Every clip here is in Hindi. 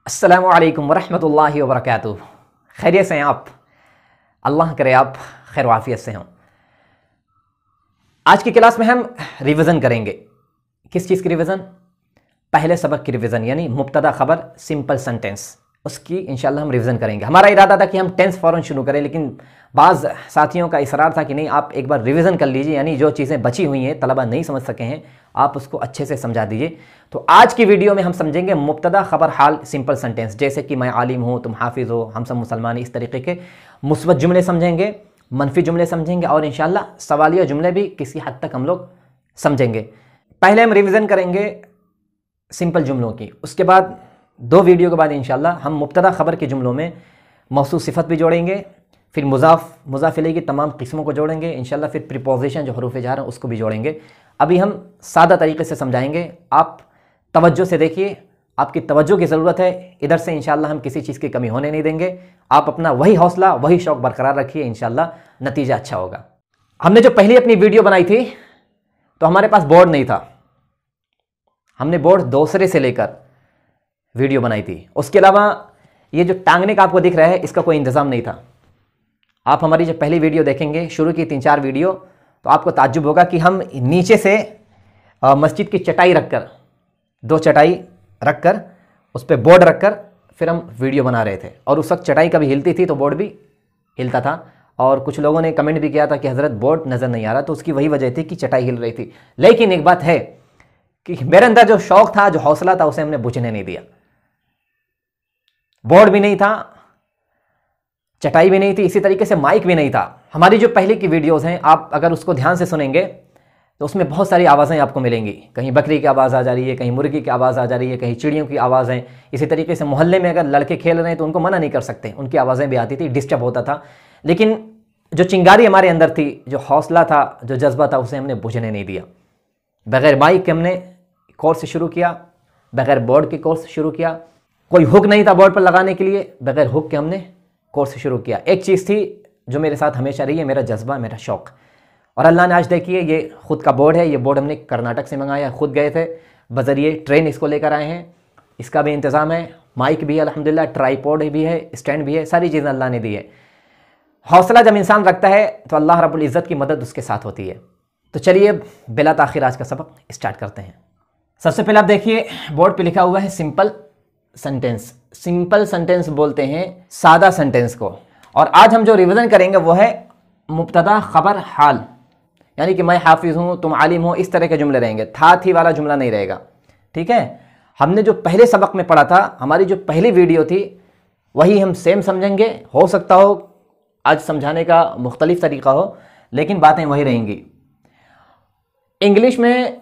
अस्सलामु अलैकुम वरहमतुल्लाहि वबरकातुहू। खैरियत से हैं आप? अल्लाह करे आप खैर वाफियत से हों। आज की क्लास में हम रिवीजन करेंगे। किस चीज़ की रिवीजन? पहले सबक की रिवीजन, यानी मुब्तदा खबर सिंपल सेंटेंस, उसकी इंशाल्लाह हम रिवीजन करेंगे। हमारा इरादा था कि हम टेंस फ़ौरन शुरू करें, लेकिन बाज़ साथियों का इसरार था कि नहीं, आप एक बार रिवीजन कर लीजिए, यानी जो चीज़ें बची हुई हैं तलबा नहीं समझ सके हैं आप उसको अच्छे से समझा दीजिए। तो आज की वीडियो में हम समझेंगे मुब्तदा खबर हाल सिंपल सेंटेंस, जैसे कि मैं आलिम हूँ, तुम हाफिज़ हो, हम सब मुसलमान, इस तरीके के मुस्बत जुमले समझेंगे, मनफी जुमले समझेंगे और इंशाल्लाह सवालिया जुमले भी किसी हद तक हम लोग समझेंगे। पहले हम रिवीजन करेंगे सिंपल जुमलों की, उसके बाद दो वीडियो के बाद इंशाल्लाह हम मुब्तदा खबर के जुमलों में मौसूफ सिफत भी जोड़ेंगे, फिर मुज़ाफ इलैहि की तमाम किस्मों को जोड़ेंगे इंशाल्लाह, फिर प्रीपोजिशन जो हरूफ जार हैं उसको भी जोड़ेंगे। अभी हम सादा तरीके से समझाएंगे, आप तवज्जो से देखिए, आपकी तवज्जो की ज़रूरत है। इधर से इंशाल्लाह हम किसी चीज़ की कमी होने नहीं देंगे। आप अपना वही हौसला, वही शौक़ बरकरार रखिए, इंशाल्लाह नतीजा अच्छा होगा। हमने जो पहली अपनी वीडियो बनाई थी तो हमारे पास बोर्ड नहीं था, हमने बोर्ड दूसरे से लेकर वीडियो बनाई थी। उसके अलावा ये जो टांगने का आपको दिख रहा है इसका कोई इंतज़ाम नहीं था। आप हमारी जो पहली वीडियो देखेंगे, शुरू की 3-4 वीडियो, तो आपको ताज्जुब होगा कि हम नीचे से मस्जिद की चटाई रखकर, 2 चटाई रखकर उस पर बोर्ड रखकर फिर हम वीडियो बना रहे थे, और उस वक्त चटाई कभी हिलती थी तो बोर्ड भी हिलता था। और कुछ लोगों ने कमेंट भी किया था कि हज़रत बोर्ड नज़र नहीं आ रहा, तो उसकी वही वजह थी कि चटाई हिल रही थी। लेकिन एक बात है कि मेरे अंदर जो शौक़ था, जो हौसला था, उसे हमने बुझने नहीं दिया। बोर्ड भी नहीं था, चटाई भी नहीं थी, इसी तरीके से माइक भी नहीं था। हमारी जो पहले की वीडियोस हैं, आप अगर उसको ध्यान से सुनेंगे तो उसमें बहुत सारी आवाज़ें आपको मिलेंगी। कहीं बकरी की आवाज़ आ जा रही है, कहीं मुर्गी की आवाज़ आ जा रही है, कहीं चिड़ियों की आवाज़ें। इसी तरीके से मोहल्ले में अगर लड़के खेल रहे हैं तो उनको मना नहीं कर सकते, उनकी आवाज़ें भी आती थी, डिस्टर्ब होता था। लेकिन जो चिंगारी हमारे अंदर थी, जो हौसला था, जो जज्बा था, उसे हमने बुझने नहीं दिया। बग़ैर माइक के हमने कोर्स शुरू किया, बग़ैर बोर्ड के कोर्स शुरू किया। कोई हुक नहीं था बोर्ड पर लगाने के लिए, बग़ैर हुक के हमने कोर्स शुरू किया। एक चीज़ थी जो मेरे साथ हमेशा रही है, मेरा जज्बा, मेरा शौक़। और अल्लाह ने आज देखिए, ये ख़ुद का बोर्ड है। ये बोर्ड हमने कर्नाटक से मंगाया, ख़ुद गए थे, बज़रिए ट्रेन इसको लेकर आए हैं। इसका भी इंतज़ाम है, माइक भी है अल्हम्दुलिल्लाह, ट्राईपॉड भी है, स्टैंड भी है, सारी चीज़ें अल्लाह ने दी है। हौसला जब इंसान रखता है तो अल्लाह रब्बुल इज़्ज़त की मदद उसके साथ होती है। तो चलिए बिला ताख़िर आज का सबक स्टार्ट करते हैं। सबसे पहले आप देखिए, बोर्ड पर लिखा हुआ है सिंपल सेंटेंस। सिंपल सेंटेंस बोलते हैं सादा सेंटेंस को। और आज हम जो रिवीजन करेंगे वो है मुब्तदा खबर हाल, यानी कि मैं हाफिज़ हूँ, तुम आलिम हो, इस तरह के जुमले रहेंगे, था थी वाला जुमला नहीं रहेगा। ठीक है? हमने जो पहले सबक में पढ़ा था, हमारी जो पहली वीडियो थी, वही हम सेम समझेंगे। हो सकता हो आज समझाने का मुख्तलिफ तरीका हो, लेकिन बातें वही रहेंगी। इंग्लिश में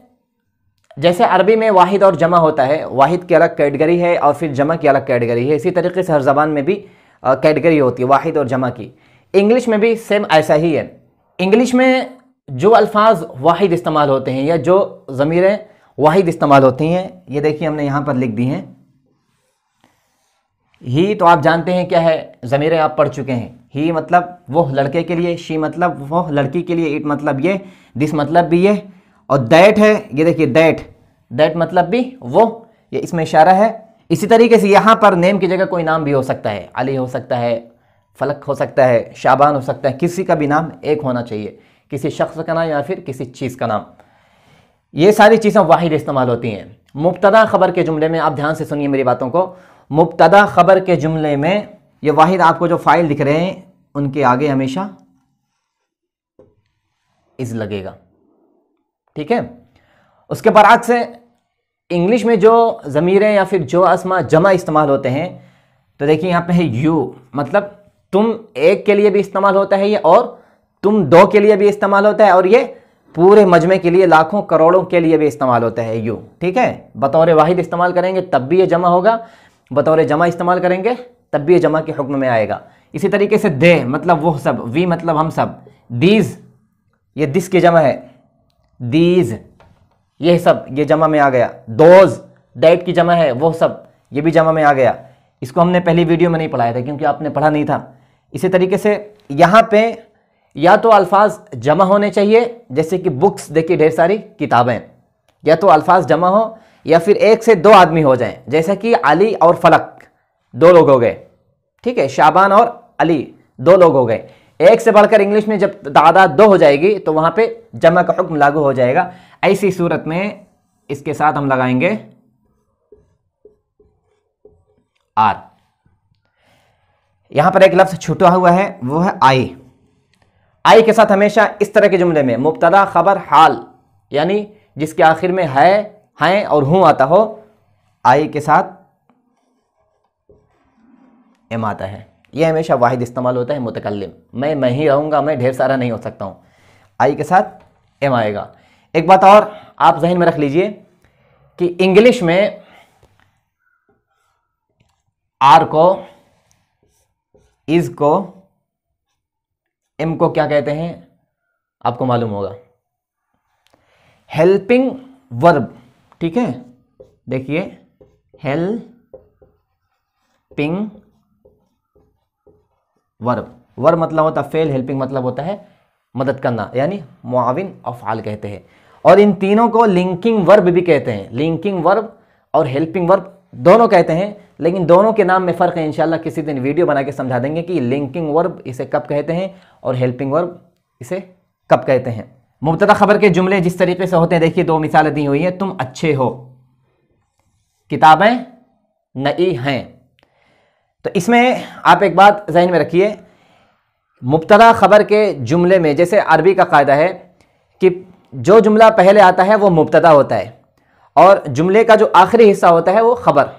जैसे अरबी में वाहिद और जमा होता है, वाहिद की अलग कैटेगरी है और फिर जमा की अलग कैटेगरी है, इसी तरीके से हर ज़बान में भी कैटेगरी होती है वाहिद और जमा की। इंग्लिश में भी सेम ऐसा ही है। इंग्लिश में जो अल्फाज वाहिद इस्तेमाल होते हैं या जो ज़मीरें वाहिद इस्तेमाल होती हैं, ये देखिए हमने यहाँ पर लिख दी हैं। ही तो आप जानते हैं क्या है, ज़मीरें आप पढ़ चुके हैं। ही मतलब वो लड़के के लिए, शी मतलब वो लड़की के लिए, इट मतलब ये, दिस मतलब भी ये, और दैट है, ये देखिए दैट मतलब भी वो, ये इसमें इशारा है। इसी तरीके से यहाँ पर नेम की जगह कोई नाम भी हो सकता है, अली हो सकता है, फलक हो सकता है, शाबान हो सकता है, किसी का भी नाम एक होना चाहिए, किसी शख्स का नाम या फिर किसी चीज़ का नाम। ये सारी चीज़ें वाहिद इस्तेमाल होती हैं। मुब्तदा खबर के जुमले में आप ध्यान से सुनिए मेरी बातों को। मुब्तदा खबर के जुमले में ये वाहिद, आपको जो फाइल दिख रहे हैं उनके आगे हमेशा इज़ लगेगा। ठीक है? उसके बरअक्स इंग्लिश में जो ज़मीरें या फिर जो अस्मा जमा इस्तेमाल होते हैं, तो देखिए यहाँ पे है यू, मतलब तुम एक के लिए भी इस्तेमाल होता है ये, और तुम दो के लिए भी इस्तेमाल होता है, और ये पूरे मजमे के लिए, लाखों करोड़ों के लिए भी इस्तेमाल होता है यू। ठीक है? बतौर वाहिद इस्तेमाल करेंगे तब भी ये जमा होगा, बतौर जमा इस्तेमाल करेंगे तब भी ये जमा के हुक्म में आएगा। इसी तरीके से दे मतलब वो सब, वी मतलब हम सब, दीज ये दिस की जमा है, दीज ये सब ये जमा में आ गया। दोज दैट की जमा है, वो सब ये भी जमा में आ गया। इसको हमने पहली वीडियो में नहीं पढ़ाया था क्योंकि आपने पढ़ा नहीं था। इसी तरीके से यहाँ पे या तो अल्फाज जमा होने चाहिए, जैसे कि बुक्स देखिए ढेर सारी किताबें, या तो अल्फाज जमा हो या फिर एक से दो आदमी हो जाएं, जैसे कि अली और फलक, दो लोग हो गए, ठीक है, शाबान और अली दो लोग हो गए। एक से बढ़कर इंग्लिश में जब तादाद दो हो जाएगी तो वहां पे जमा का हुक्म लागू हो जाएगा। ऐसी सूरत में इसके साथ हम लगाएंगे आर। यहां पर एक लफ्ज छूटा हुआ है, वो है आई। आई के साथ हमेशा इस तरह के जुमले में मुब्तदा खबर हाल, यानी जिसके आखिर में है, हैं और हूं आता हो, आई के साथ एम आता है। यह हमेशा वाहिद इस्तेमाल होता है मुतकल्लिम। मैं ही रहूंगा, मैं ढेर सारा नहीं हो सकता हूं। आई के साथ एम आएगा। एक बात और आप जहन में रख लीजिए कि इंग्लिश में आर को, इज को, एम को क्या कहते हैं आपको मालूम होगा, हेल्पिंग वर्ब, ठीक है। देखिए हेल्पिंग वर्ब, वर्ब मतलब होता है फेल, हेल्पिंग मतलब होता है मदद करना, यानी मुआविन अफ़आल कहते हैं। और इन तीनों को लिंकिंग वर्ब भी कहते हैं। लिंकिंग वर्ब और हेल्पिंग वर्ब दोनों कहते हैं, लेकिन दोनों के नाम में फ़र्क है। इंशाल्लाह किसी दिन वीडियो बना के समझा देंगे कि लिंकिंग वर्ब इसे कब कहते हैं और हेल्पिंग वर्ब इसे कब कहते हैं। मुब्तदा खबर के जुमले जिस तरीके से होते हैं, देखिए दो मिसालें दी हुई हैं। तुम अच्छे हो, किताबें नई हैं। तो इसमें आप एक बात ज़हन में रखिए, मुब्तदा खबर के जुमले में जैसे अरबी का कायदा है कि जो जुमला पहले आता है वो मुब्तदा होता है और जुमले का जो आखिरी हिस्सा होता है वो खबर।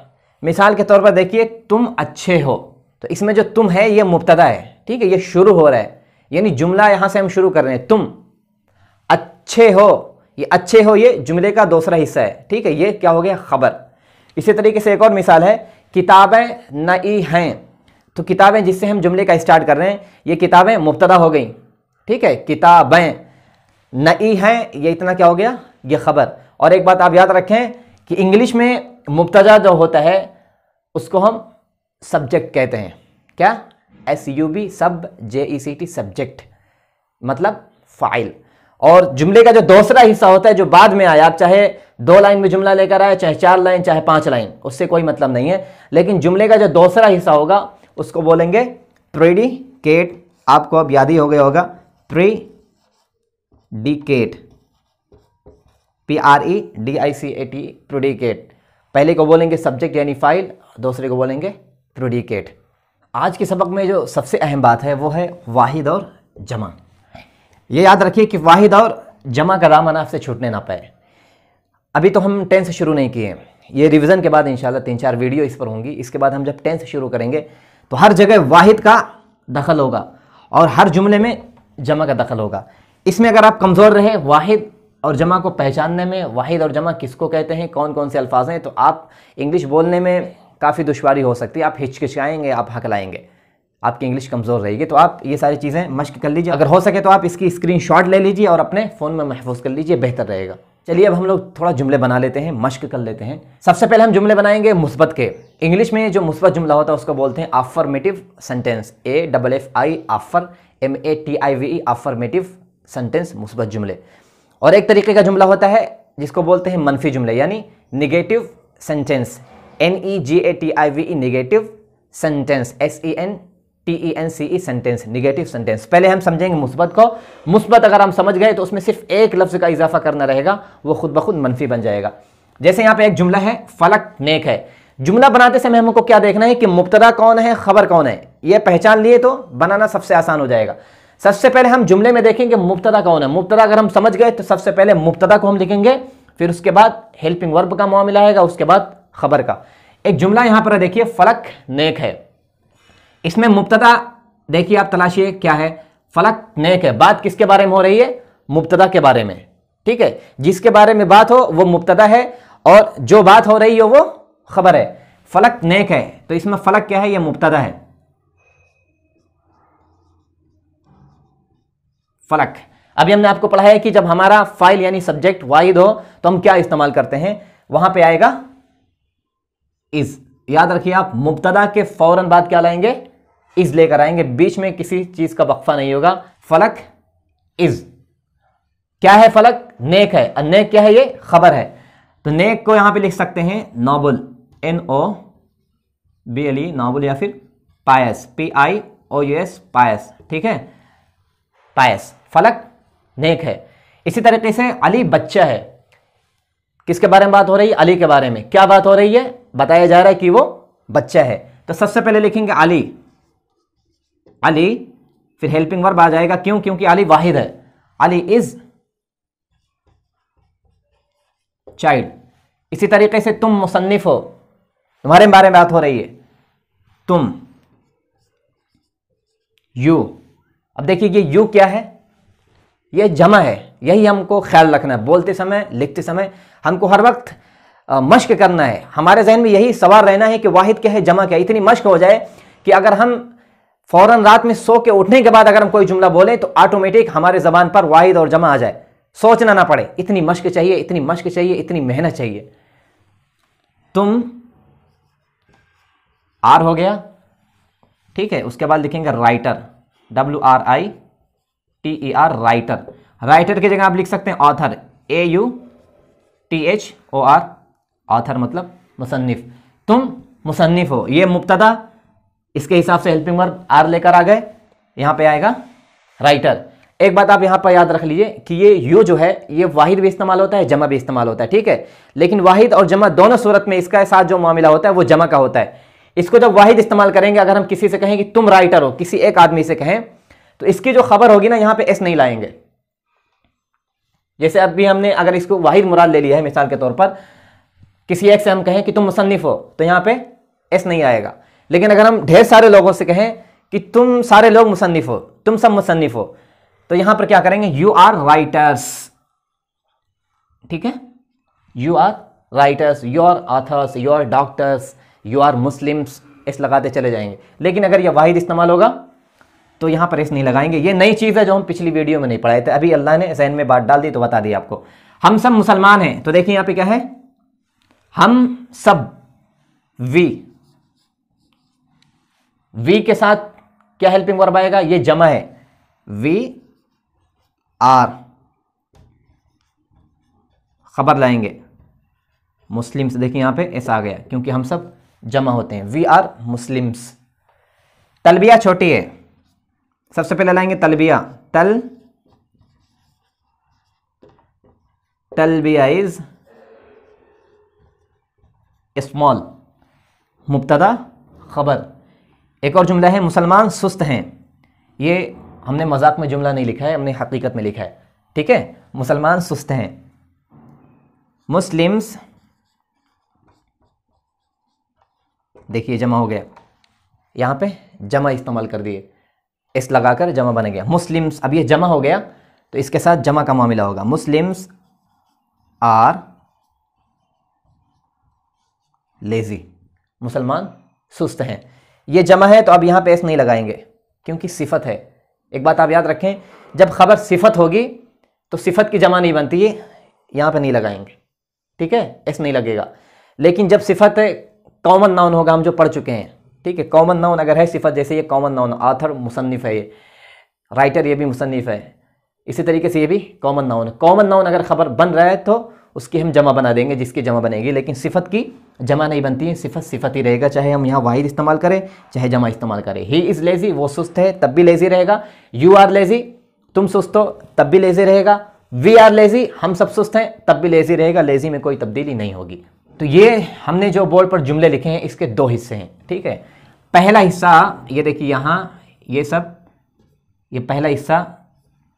मिसाल के तौर पर देखिए तुम अच्छे हो, तो इसमें जो तुम है ये मुब्तदा है, ठीक है, ये शुरू हो रहा है, यानी जुमला यहां से हम शुरू कर रहे हैं। तुम अच्छे हो, ये अच्छे हो ये जुमले का दूसरा हिस्सा है, ठीक है, ये क्या हो गया खबर। इसी तरीके से एक और मिसाल है, किताबें नई हैं। तो किताबें जिससे हम जुमले का स्टार्ट कर रहे हैं, ये किताबें मुब्तदा हो गई, ठीक है, किताबें नई हैं, ये इतना क्या हो गया, ये खबर। और एक बात आप याद रखें कि इंग्लिश में मुब्तदा जो होता है उसको हम सब्जेक्ट कहते हैं। क्या? SUB, सब, JECT, सब्जेक्ट मतलब फाइल। और जुमले का जो दूसरा हिस्सा होता है जो बाद में आया, आप चाहे 2 लाइन में जुमला लेकर आए, चाहे 4 लाइन, चाहे 5 लाइन, उससे कोई मतलब नहीं है, लेकिन जुमले का जो दूसरा हिस्सा होगा उसको बोलेंगे प्रेडिकेट। आपको अब याद ही हो गया होगा, प्रेडिकेट, PREDICAT, प्रेडिकेट। पहले को बोलेंगे सब्जेक्ट यानी फाइल, दूसरे को बोलेंगे प्रेडिकेट। आज के सबक में जो सबसे अहम बात है वो है वाहिद और जमा। ये याद रखिए कि वाहिद और जमा का दामन आपसे छूटने ना पाए। अभी तो हम टेंस शुरू नहीं किए, ये रिवीजन के बाद इंशाल्लाह 3-4 वीडियो इस पर होंगी। इसके बाद हम जब टेंस शुरू करेंगे तो हर जगह वाहिद का दखल होगा और हर जुमले में जमा का दखल होगा। इसमें अगर आप कमज़ोर रहे वाहिद और जमा को पहचानने में, वाहिद और जमा किसको कहते हैं, कौन कौन से अल्फाज हैं, तो आप इंग्लिश बोलने में काफ़ी दुश्वारी हो सकती है, आप हिचकिचाएंगे, आप हकलाएंगे, आपकी इंग्लिश कमज़ोर रहेगी। तो आप ये सारी चीज़ें मश्क कर लीजिए। अगर हो सके तो आप इसकी स्क्रीनशॉट ले लीजिए और अपने फ़ोन में महफूज कर लीजिए, बेहतर रहेगा। चलिए अब हम लोग थोड़ा जुमले बना लेते हैं, मश्क कर लेते हैं। सबसे पहले हम जुमले बनाएंगे मुस्बत के। इंग्लिश में जो मुस्बत जुमला होता है उसको बोलते हैं अफर्मेटिव सेंटेंस, AFFI आफर, MATIVE अफर्मेटिव सेंटेंस, मुस्बत जुमले। और एक तरीके का जुमला होता है जिसको बोलते हैं मनफी जुमले यानी negative sentence, NEGATIVE negative sentence, SENTENCE sentence, negative sentence. पहले हम समझेंगे मुस्बत को। मुस्बत अगर हम समझ गए तो उसमें सिर्फ एक लफ्ज़ का इजाफा करना रहेगा, वो खुद ब खुद मनफी बन जाएगा। जैसे यहाँ पे एक जुमला है, फलक नेक है। जुमला बनाते समय हमको क्या देखना है कि मुब्तदा कौन है, खबर कौन है, ये पहचान लिए तो बनाना सबसे आसान हो जाएगा। सबसे पहले हम जुमले में देखेंगे मुब्तदा कौन है। मुब्तदा अगर हम समझ गए तो सबसे पहले मुब्तदा को हम लिखेंगे, फिर उसके बाद हेल्पिंग वर्ब का मामला आएगा, उसके बाद खबर का। एक जुमला यहां पर देखिए, फलक नेक है। इसमें मुब्तदा देखिए आप तलाशिए क्या है, फलक नेक है। बात किसके बारे में हो रही है? मुब्तदा के बारे में, ठीक है। जिसके बारे में बात हो वो मुब्तदा है और जो बात हो रही हो वो खबर है। फलक नेक है तो इसमें फलक क्या है? ये मुब्तदा है, फलक। अभी हमने आपको पढ़ा है कि जब हमारा फाइल यानी सब्जेक्ट वाहिद हो तो हम क्या इस्तेमाल करते हैं, वहां पे आएगा इज। याद रखिए आप, मुब्तदा के फौरन बाद क्या लाएंगे? इज लेकर आएंगे, बीच में किसी चीज का वक्फा नहीं होगा। फलक इज। क्या है? फलक नेक है। और नेक क्या है? ये खबर है। तो नेक को यहां पे लिख सकते हैं नोबल, NOBLE, BLE नोबल या फिर पायस, PIOUS पायस, ठीक है, पायस, फलक नेक है। इसी तरीके से अली बच्चा है, किसके बारे में बात हो रही है? अली के बारे में। क्या बात हो रही है? बताया जा रहा है कि वो बच्चा है। तो सबसे पहले लिखेंगे अली, अली, फिर हेल्पिंग वर्ब आ जाएगा, क्यों? क्योंकि अली वाहिद है। Ali is child. इसी तरीके से तुम मुसन्निफ हो, तुम्हारे बारे में बात हो रही है, तुम, यू। अब देखिए ये यू क्या है? ये जमा है। यही हमको ख्याल रखना है, बोलते समय, लिखते समय हमको हर वक्त मश्क करना है। हमारे जहन में यही सवाल रहना है कि वाहिद क्या है, जमा क्या है। इतनी मश्क हो जाए कि अगर हम फौरन रात में सो के उठने के बाद अगर हम कोई जुमला बोले तो ऑटोमेटिक हमारे जबान पर वाहिद और जमा आ जाए, सोचना ना पड़े। इतनी मश्क चाहिए, इतनी मश्क चाहिए, इतनी मेहनत चाहिए। तुम, आर हो गया, ठीक है। उसके बाद लिखेंगे राइटर, WRITER, राइटर। राइटर की जगह आप लिख सकते हैं ऑथर, AUTHOR, ऑथर मतलब मुसन्निफ। तुम मुसन्निफ हो, ये मुब्तदा, इसके हिसाब से हेल्पिंग वर्ब आर लेकर आ गए, यहां पे आएगा राइटर। एक बात आप यहां पर याद रख लीजिए कि ये यू जो है ये वाहिद भी इस्तेमाल होता है, जमा भी इस्तेमाल होता है, ठीक है। लेकिन वाहिद और जमा दोनों सूरत में इसका साथ जो मामला होता है वो जमा का होता है। इसको जब वाहिद इस्तेमाल करेंगे, अगर हम किसी से कहें कि तुम राइटर हो, किसी एक आदमी से कहें, तो इसकी जो खबर होगी ना, यहां पे एस नहीं लाएंगे। जैसे अभी हमने अगर इसको वाहिद मुराद ले लिया है, मिसाल के तौर पर किसी एक से हम कहें कि तुम मुसन्निफ हो, तो यहां पे एस नहीं आएगा। लेकिन अगर हम ढेर सारे लोगों से कहें कि तुम सारे लोग मुसन्निफ हो, तुम सब मुसन्निफ हो, तो यहां पर क्या करेंगे? यू आर राइटर्स, ठीक है, you are writers, you are authors, you are doctors, you are Muslims, इस लगाते चले जाएंगे। लेकिन अगर यह वाहिद इस्तेमाल होगा तो यहां पर इस नहीं लगाएंगे। ये नई चीज है जो हम पिछली वीडियो में नहीं पढ़ाए थे, अभी अल्लाह ने ज़हन में बात डाल दी तो बता दी आपको। हम सब मुसलमान हैं, तो देखिए यहां पे क्या है? हम सब, वी के साथ क्या हेल्पिंग वर्ब आएगा? ये जमा है, वी आर, खबर लाएंगे मुस्लिम्स। देखिए यहां पे ऐसा आ गया क्योंकि हम सब जमा होते हैं, वी आर मुस्लिम्स। तलबिया छोटी है, सबसे पहले लाएंगे तलबिया, तलबिया इज स्मॉल, मुब्तदा खबर। एक और जुमला है मुसलमान सुस्त हैं, ये हमने मजाक में जुमला नहीं लिखा है, हमने हकीकत में लिखा है, ठीक है। मुसलमान सुस्त हैं, मुस्लिम्स, देखिए जमा हो गया, यहां पे जमा इस्तेमाल कर दिए, इस लगाकर जमा बन गया मुस्लिम्स। अब ये जमा हो गया तो इसके साथ जमा का मामला होगा, मुस्लिम्स आर लेजी, मुसलमान सुस्त हैं। ये जमा है तो अब यहां पे एस नहीं लगाएंगे क्योंकि सिफत है। एक बात आप याद रखें, जब खबर सिफत होगी तो सिफत की जमा नहीं बनती है, यहां पे नहीं लगाएंगे, ठीक है, एस नहीं लगेगा। लेकिन जब सिफत है, कॉमन नाउन होगा, हम जो पढ़ चुके हैं, ठीक है। कॉमन नाउन अगर है सिफत, जैसे ये कॉमन नाउन, ऑथर मुसन्निफ है, ये राइटर ये भी मुसन्निफ है, इसी तरीके से ये भी कॉमन नाउन है। कॉमन नाउन अगर खबर बन रहा है तो उसकी हम जमा बना देंगे, जिसकी जमा बनेगी। लेकिन सिफत की जमा नहीं बनती है, सिफत सिफत ही रहेगा, चाहे हम यहाँ वाहिद इस्तेमाल करें चाहे जमा इस्तेमाल करें। ही इज़ लेजी, वो सुस्त है, तब भी लेजी रहेगा। यू आर लेजी, तुम सुस्त हो, तब भी लेजी रहेगा। वी आर लेजी, हम सब सुस्त हैं, तब भी लेजी रहेगा। लेजी में कोई तब्दीली नहीं होगी। तो ये हमने जो बोर्ड पर जुमले लिखे हैं इसके दो हिस्से हैं, ठीक है। पहला हिस्सा ये देखिए यहाँ, ये सब, ये पहला हिस्सा,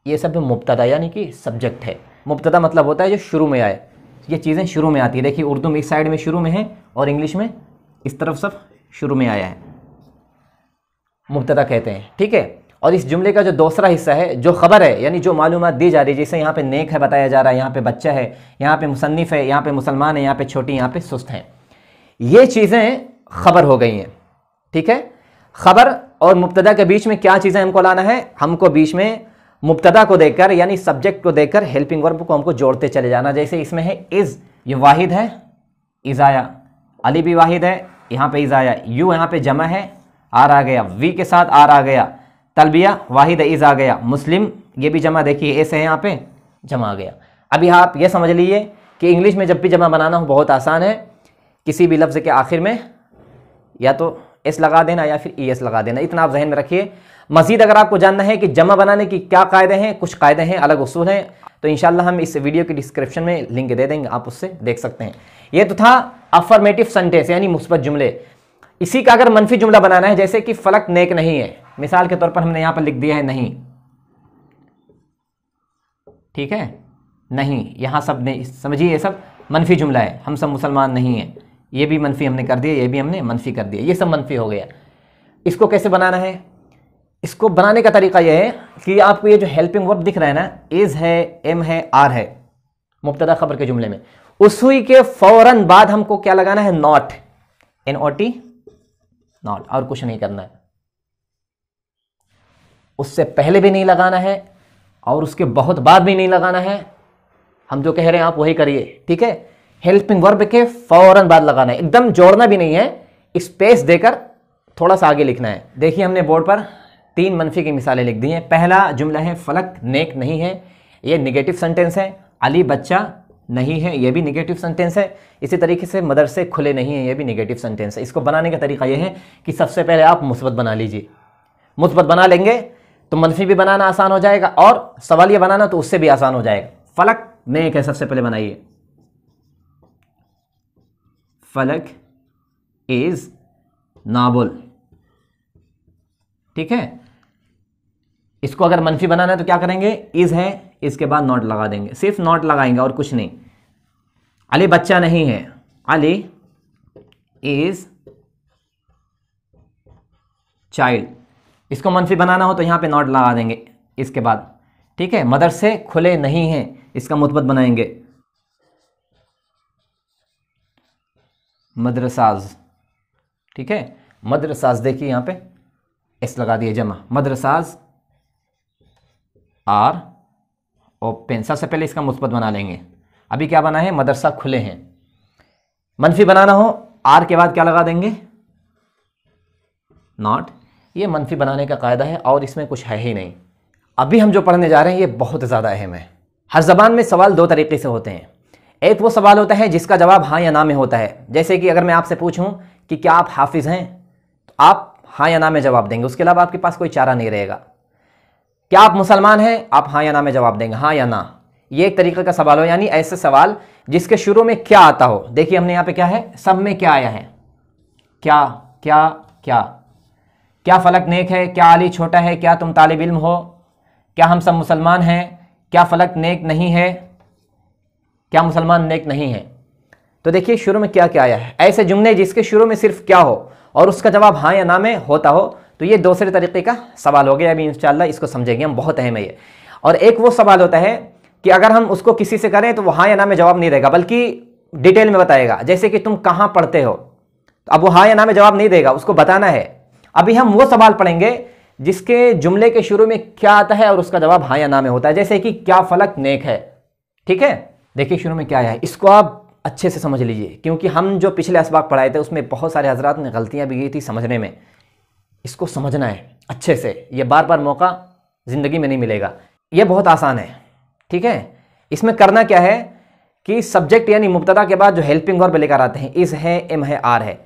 ये सब मुब्तदा यानी कि सब्जेक्ट है। मुब्तदा मतलब होता है जो शुरू में आए, ये चीज़ें शुरू में आती है। देखिए उर्दू में इस साइड में शुरू में है और इंग्लिश में इस तरफ सब शुरू में आया है, मुब्तदा कहते हैं, ठीक है। और इस जुमले का जो दूसरा हिस्सा है, जो खबर है यानी जो मालूमात दी जा रही है, जैसे यहाँ पे नेक है बताया जा रहा है, यहाँ पे बच्चा है, यहाँ पे मुसन्निफ है, यहाँ पे मुसलमान है, यहाँ पे छोटी, यहाँ पे सुस्त हैं, ये चीज़ें खबर हो गई हैं, ठीक है। खबर और मुब्तदा के बीच में क्या चीज़ें हमको लाना है? हमको बीच में मुब्तदा को देकर यानी सब्जेक्ट को देकर हेल्पिंग वर्ब को हमको जोड़ते चले जाना। जैसे इसमें है इज़, ये वाहिद है, इज़ आया, अली भी वाहिद है, यहाँ पे इज़ आया, यू यहाँ पे जमा है, आर आ गया, वी के साथ आर आ गया, तलबिया वाहिद इज़ आ गया, मुस्लिम ये भी जमा, देखिए ऐसे है यहाँ पे जमा आ गया। अभी आप ये समझ लीजिए कि इंग्लिश में जब भी जमा बनाना हो बहुत आसान है, किसी भी लफ्ज़ के आखिर में या तो एस लगा देना या फिर ई एस लगा देना, इतना आप जहन में रखिए। मजीद अगर आपको जानना है कि जमा बनाने की क्या कायदे हैं, कुछ कायदे हैं, अलग उसूल हैं, तो इंशाल्लाह हम इस वीडियो की डिस्क्रिप्शन में लिंक दे देंगे, आप उससे देख सकते हैं। ये तो था अफर्मेटिव सेंटेंस यानी मुस्बत जुमले। इसी का अगर मनफी जुमला बनाना है, जैसे कि फलक नेक नहीं है, मिसाल के तौर पर हमने यहां पर लिख दिया है नहीं, ठीक है, नहीं, यहां सब ने समझिए ये सब मनफी जुमला है, हम सब मुसलमान नहीं हैं, ये भी मनफी हमने कर दिया, ये भी हमने मनफी कर दिया, ये सब मनफी हो गया। इसको कैसे बनाना है? इसको बनाने का तरीका यह है कि आपको ये जो हेल्पिंग वर्ब दिख रहा है ना, इज है, एम है, आर है, मुब्तदा खबर के जुमले में, उसी के फौरन बाद हमको क्या लगाना है? नॉट, NOT, नॉट, और कुछ नहीं करना है। उससे पहले भी नहीं लगाना है और उसके बहुत बाद भी नहीं लगाना है। हम जो कह रहे हैं आप वही करिए, ठीक है। हेल्पिंग वर्ब के फौरन बाद लगाना है, एकदम जोड़ना भी नहीं है, स्पेस देकर थोड़ा सा आगे लिखना है। देखिए हमने बोर्ड पर 3 मनफी की मिसालें लिख दी हैं। पहला जुमला है फलक नेक नहीं है, ये निगेटिव सेंटेंस है। अली बच्चा नहीं है, ये भी निगेटिव सेंटेंस है। इसी तरीके से मदरसे खुले नहीं है, ये भी निगेटिव सेंटेंस है। इसको बनाने का तरीका यह है कि सबसे पहले आप मुस्बत बना लीजिए। मुस्बत बना लेंगे तो मनफी भी बनाना आसान हो जाएगा और सवालिया बनाना तो उससे भी आसान हो जाएगा। फलक नेक है, सबसे पहले बनाइए, फलक इज नाबुल, ठीक है। इसको अगर मनफी बनाना है तो क्या करेंगे? इज है, इसके बाद नॉट लगा देंगे, सिर्फ नॉट लगाएंगे और कुछ नहीं। अली बच्चा नहीं है, अली इज चाइल्ड। इसको मनफी बनाना हो तो यहां पे नॉट लगा देंगे इसके बाद, ठीक है। मदरसे खुले नहीं हैं, इसका मुतबत बनाएंगे, मदरसाज, ठीक है। मदरसाज देखिए यहां पे एस लगा दिए, जमा, मदरसाज आर ओपन। सबसे पहले इसका मुस्बत बना लेंगे। अभी क्या बना है? मदरसा खुले हैं। मनफी बनाना हो आर के बाद क्या लगा देंगे? नॉट। ये मनफी बनाने का कायदा है और इसमें कुछ है ही नहीं। अभी हम जो पढ़ने जा रहे हैं ये बहुत ज़्यादा अहम है। हर ज़बान में सवाल 2 तरीके से होते हैं। एक वो सवाल होता है जिसका जवाब हाँ या ना में होता है, जैसे कि अगर मैं आपसे पूछूं कि क्या आप हाफिज़ हैं, तो आप हाँ या ना में जवाब देंगे, उसके अलावा आपके पास कोई चारा नहीं रहेगा। क्या आप मुसलमान हैं, आप हाँ या ना में जवाब देंगे, हाँ या ना। ये एक तरीके का सवाल हो, यानी ऐसे सवाल जिसके शुरू में क्या आता हो। देखिए हमने यहाँ पे क्या है, सब में क्या आया है, क्या क्या क्या। क्या फलक नेक है, क्या अली छोटा है, क्या तुम तालिब इल्म हो, क्या हम सब मुसलमान हैं, क्या फलक नेक नहीं है, क्या मुसलमान नेक नहीं है। तो देखिए शुरू में क्या क्या आया है। ऐसे जुमले जिसके शुरू में सिर्फ क्या हो और उसका जवाब हाँ या ना में होता हो, तो ये दूसरे तरीके का सवाल हो गया। अभी इंशाल्लाह इसको समझेंगे हम, बहुत अहम है ये। और एक वो सवाल होता है कि अगर हम उसको किसी से करें तो वो हाँ या ना में जवाब नहीं देगा, बल्कि डिटेल में बताएगा। जैसे कि तुम कहाँ पढ़ते हो, तो अब वो हाँ या ना में जवाब नहीं देगा, उसको बताना है। अभी हम वो सवाल पढ़ेंगे जिसके जुमले के शुरू में क्या आता है और उसका जवाब हाँ या ना में होता है, जैसे कि क्या फलक नेक है, ठीक है। देखिए शुरू में क्या आया है, इसको आप अच्छे से समझ लीजिए, क्योंकि हम जो पिछले असबाक पढ़ाए थे उसमें बहुत सारे हजरात ने गलतियां भी की थी समझने में। इसको समझना है अच्छे से, ये बार बार मौका ज़िंदगी में नहीं मिलेगा। ये बहुत आसान है, ठीक है। इसमें करना क्या है कि सब्जेक्ट यानी मुब्तदा के बाद जो हेल्पिंग वर्ब लेकर आते हैं, इज़ है, एम है, आर है,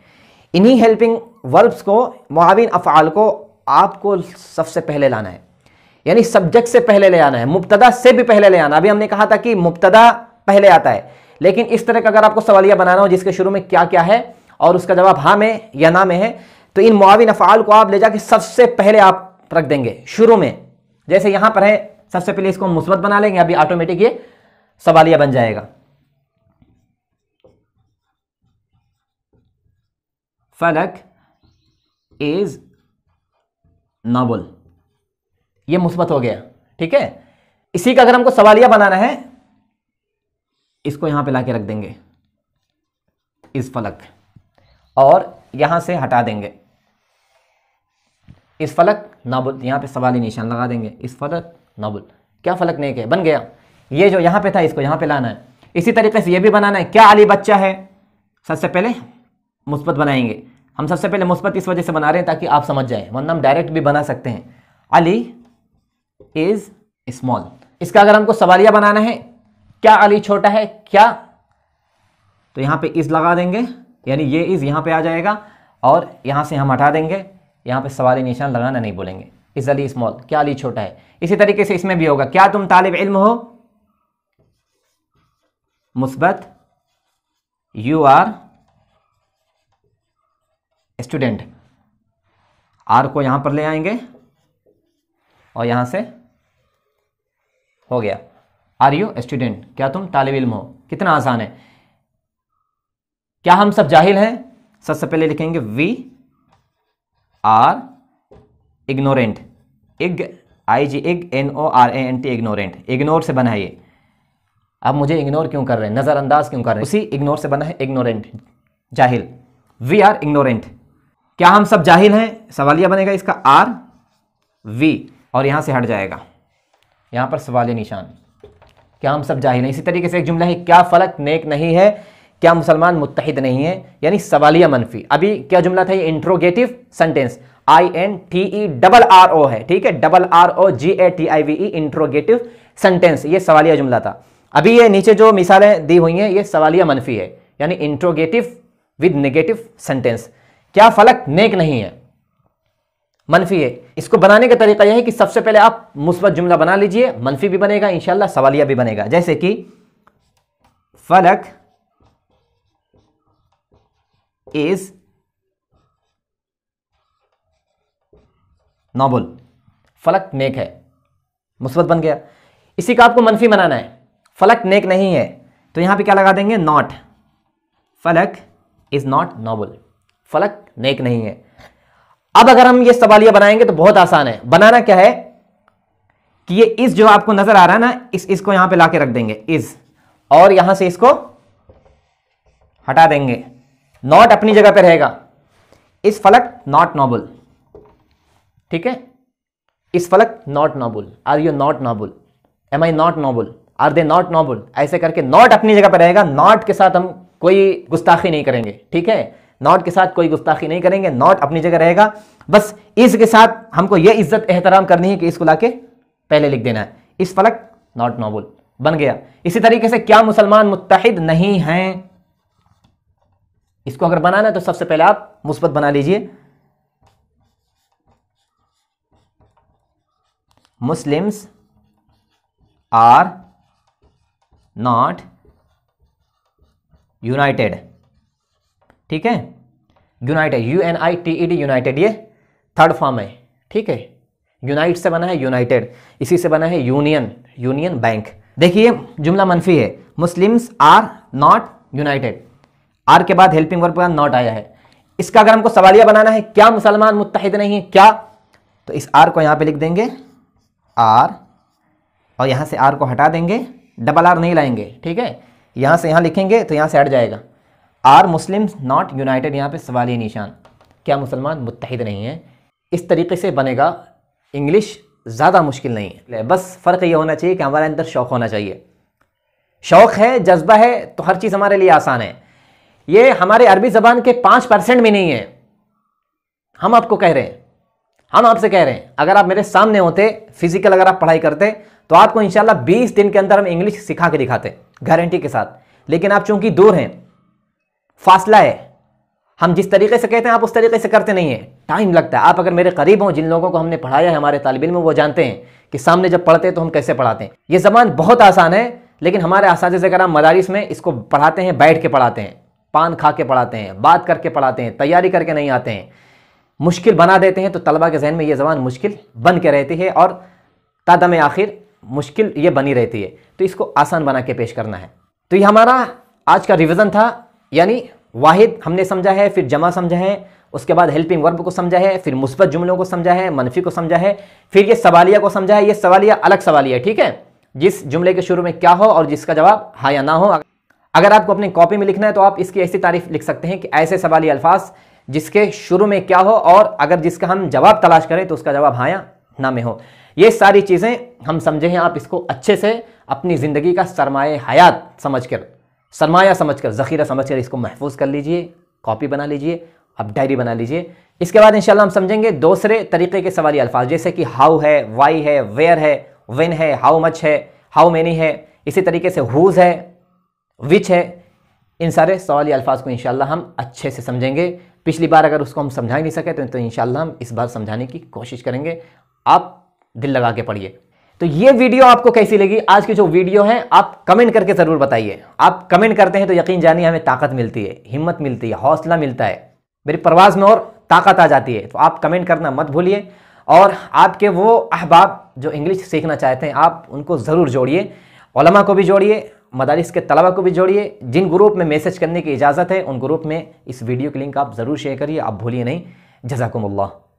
इन्हीं हेल्पिंग वर्ब्स को, मुआविन अफ़आल को आपको सबसे पहले लाना है, यानी सब्जेक्ट से पहले ले आना है, मुब्तदा से भी पहले ले आना। अभी हमने कहा था कि मुब्तदा पहले आता है, लेकिन इस तरह का अगर आपको सवालिया बनाना हो जिसके शुरू में क्या क्या है और उसका जवाब हाँ में या ना में है, तो इन मुआविन अफ़आल को आप ले जाके सबसे पहले आप रख देंगे शुरू में। जैसे यहां पर है, सबसे पहले इसको मुस्बत बना लेंगे, अभी ऑटोमेटिक ये सवालिया बन जाएगा। फलक इज नोबल, ये मुस्बत हो गया, ठीक है। इसी का अगर हमको सवालिया बनाना है, इसको यहां पे लाके रख देंगे, इस फलक, और यहां से हटा देंगे इस फलक नाबुल, यहां पे सवाली निशान लगा देंगे, इस फलक नाबुल, क्या फलक नेक है, बन गया। ये जो यहां पे था इसको यहां पे लाना है। इसी तरीके से ये भी बनाना है, क्या अली बच्चा है, सबसे पहले मुस्बत बनाएंगे। हम सबसे पहले मुस्बत इस वजह से बना रहे हैं ताकि आप समझ जाएं, वरना हम डायरेक्ट भी बना सकते हैं, अली इज स्मॉल। इसका अगर हमको सवालिया बनाना है, क्या अली छोटा है, क्या, तो यहां पे इज लगा देंगे, यानी ये इज यहां पे आ जाएगा, और और यहाँ से हम हटा देंगे, यहाँ पे सवाली निशान लगाना नहीं बोलेंगे। इज़ अली स्मॉल, क्या अली छोटा है। इसी तरीके से इसमें भी होगा, क्या तुम तालिब इल्म हो, मुस्बत, यू आर स्टूडेंट। आर को यहां पर ले आएंगे और यहां से हो गया, आर यू स्टूडेंट, क्या तुम तालिब इल्म हो। कितना आसान है। क्या हम सब जाहिल हैं, सबसे पहले लिखेंगे वी आर इग्नोरेंट, इग आई जी इग N O R A N T, ignorant, ignore से बना है ये। अब मुझे इग्नोर क्यों कर रहे हैं, नज़रअंदाज क्यों कर रहे हैं, उसी इग्नोर से बना है इग्नोरेंट, जाहिल। वी आर इग्नोरेंट, क्या हम सब जाहिल हैं, सवालिया बनेगा इसका आर वी और यहां से हट जाएगा, यहां पर सवालिया निशान, क्या हम सब जाहिल हैं। इसी तरीके से एक जुमला है, क्या फलक नेक नहीं है, क्या मुसलमान मुत्तहिद नहीं है, यानी सवालिया मनफी। अभी क्या जुमला था, ये इंट्रोगेटिव सेंटेंस, INTERRO है, ठीक है, RROGATIVE, इंट्रोगेटिव सेंटेंस, ये सवालिया जुमला था। अभी ये नीचे जो मिसालें दी हुई हैं ये सवालिया मनफी है, यानी इंट्रोगेटिव विद नेगेटिव सेंटेंस। क्या फलक नेक नहीं है, मनफी है। इसको बनाने का तरीका यह है कि सबसे पहले आप मुस्बत जुमला बना लीजिए, मनफी भी बनेगा इंशाल्लाह, सवालिया भी बनेगा। जैसे कि फलक इज नोबल, फलक नेक है, मुस्बत बन गया। इसी का आपको मनफी बनाना है, फलक नेक नहीं है, तो यहां पे क्या लगा देंगे, नॉट, फलक इज नॉट नोबल, फलक नेक नहीं है। अब अगर हम ये सवालिया बनाएंगे तो बहुत आसान है। बनाना क्या है कि ये इस जो आपको नजर आ रहा है ना, इसको यहां पे लाके रख देंगे इज, और यहां से इसको हटा देंगे, नॉट अपनी जगह पे रहेगा, इस फलक नॉट नोबल, ठीक है, इस फलक not noble, are you not noble, am I not noble, are they not noble, ऐसे करके नॉट अपनी जगह पे रहेगा। नॉट के साथ हम कोई गुस्ताखी नहीं करेंगे, ठीक है, नॉट के साथ कोई गुस्ताखी नहीं करेंगे, नॉट अपनी जगह रहेगा। बस इस के साथ हमको यह इज्जत एहतराम करनी है कि इसको लाके पहले लिख देना है, इस फलक नॉट नोबल, बन गया। इसी तरीके से क्या मुसलमान मुत्तहिद नहीं हैं, इसको अगर बनाना है तो सबसे पहले आप मुस्बत बना लीजिए, मुस्लिम्स आर नॉट यूनाइटेड, ठीक है, यूनाइटेड, UNITED, यूनाइटेड, ये थर्ड फॉर्म है, ठीक है, यूनाइट से बना है यूनाइटेड, इसी से बना है यूनियन, यूनियन बैंक। देखिए जुमला मनफी है, Muslims are not united, are के बाद हेल्पिंग वर्ब का नॉट आया है। इसका अगर हमको सवालिया बनाना है, क्या मुसलमान मुत्तहिद नहीं है, क्या, तो इस आर को यहां पे लिख देंगे आर, और यहां से आर को हटा देंगे, डबल आर नहीं लाएंगे, ठीक है, यहां से यहां लिखेंगे तो यहां से हट जाएगा, आर मुस्लिम्स नॉट यूनाइटेड, यहां पे सवालिया निशान, क्या मुसलमान मुत्तहिद नहीं है। इस तरीके से बनेगा। इंग्लिश ज़्यादा मुश्किल नहीं है, बस फ़र्क ये होना चाहिए कि हमारे अंदर शौक़ होना चाहिए। शौक़ है, जज्बा है, तो हर चीज़ हमारे लिए आसान है। ये हमारे अरबी ज़बान के 5% भी नहीं है। हम आपको कह रहे हैं, हम आपसे कह रहे हैं, अगर आप मेरे सामने होते, फिजिकल अगर आप पढ़ाई करते, तो आपको इंशाल्लाह 20 दिन के अंदर हम इंग्लिश सिखा के दिखाते, गारंटी के साथ। लेकिन आप चूंकि दूर हैं, फासला है, हम जिस तरीके से कहते हैं आप उस तरीके से करते नहीं है, टाइम लगता है। आप अगर मेरे करीब हों, जिन लोगों को हमने पढ़ाया है, हमारे तालिब इल्म, वो जानते हैं कि सामने जब पढ़ते हैं तो हम कैसे पढ़ाते हैं। ये ज़बान बहुत आसान है, लेकिन हमारे असातिज़े कराम मदारिस में इसको पढ़ाते हैं, बैठ के पढ़ाते हैं, पान खा के पढ़ाते हैं, बात करके पढ़ाते हैं, तैयारी करके नहीं आते हैं, मुश्किल बना देते हैं। तो तलबा के जहन में ये ज़बान मुश्किल बन के रहती है और तादम आखिर मुश्किल ये बनी रहती है। तो इसको आसान बना के पेश करना है। तो ये हमारा आज का रिवीजन था, यानी वाहिद हमने समझा है, फिर जमा समझा है, उसके बाद हेल्पिंग वर्ब को समझा है, फिर मुस्बत जुमलों को समझा है, मनफी को समझा है, फिर ये सवालिया को समझा है। ये सवालिया अलग सवालिया है, ठीक है, जिस जुमले के शुरू में क्या हो और जिसका जवाब हाँ या ना हो। अगर आपको अपनी कॉपी में लिखना है तो आप इसकी ऐसी तारीफ लिख सकते हैं कि ऐसे सवालिया अल्फाज जिसके शुरू में क्या हो और अगर जिसका हम जवाब तलाश करें तो उसका जवाब हाँ या ना में हो। ये सारी चीज़ें हम समझे हैं, आप इसको अच्छे से अपनी ज़िंदगी का सरमाए हयात समझकर, सरमाया समझकर, ज़ख़ीरा समझकर इसको महफूज कर लीजिए, कॉपी बना लीजिए, अब डायरी बना लीजिए। इसके बाद इंशाल्लाह हम समझेंगे दूसरे तरीके के सवालिया अल्फाज, जैसे कि हाउ है, वाई है, वेयर है, व्हेन है, हाउ मच है, हाउ मेनी है, इसी तरीके से हुज है, विच है। इन सारे सवालिया अल्फाज को इंशाल्लाह हम अच्छे से समझेंगे। पिछली बार अगर उसको हम समझा ही नहीं सके तो इंशाअल्लाह हम इस बार समझाने की कोशिश करेंगे। आप दिल लगा के पढ़िए। तो ये वीडियो आपको कैसी लगी? आज की जो वीडियो है आप कमेंट करके ज़रूर बताइए। आप कमेंट करते हैं तो यकीन जानिए हमें ताकत मिलती है, हिम्मत मिलती है, हौसला मिलता है, मेरी परवाज़ में और ताकत आ जाती है। तो आप कमेंट करना मत भूलिए और आपके वो अहबाब जो इंग्लिश सीखना चाहते हैं आप उनको ज़रूर जोड़िए, उलमा को भी जोड़िए, मदारिस के तलबा को भी जोड़िए। जिन ग्रुप में मैसेज करने की इजाज़त है उन ग्रुप में इस वीडियो की लिंक आप ज़रूर शेयर करिए, आप भूलिए नहीं। जज़ाकुमुल्लाह।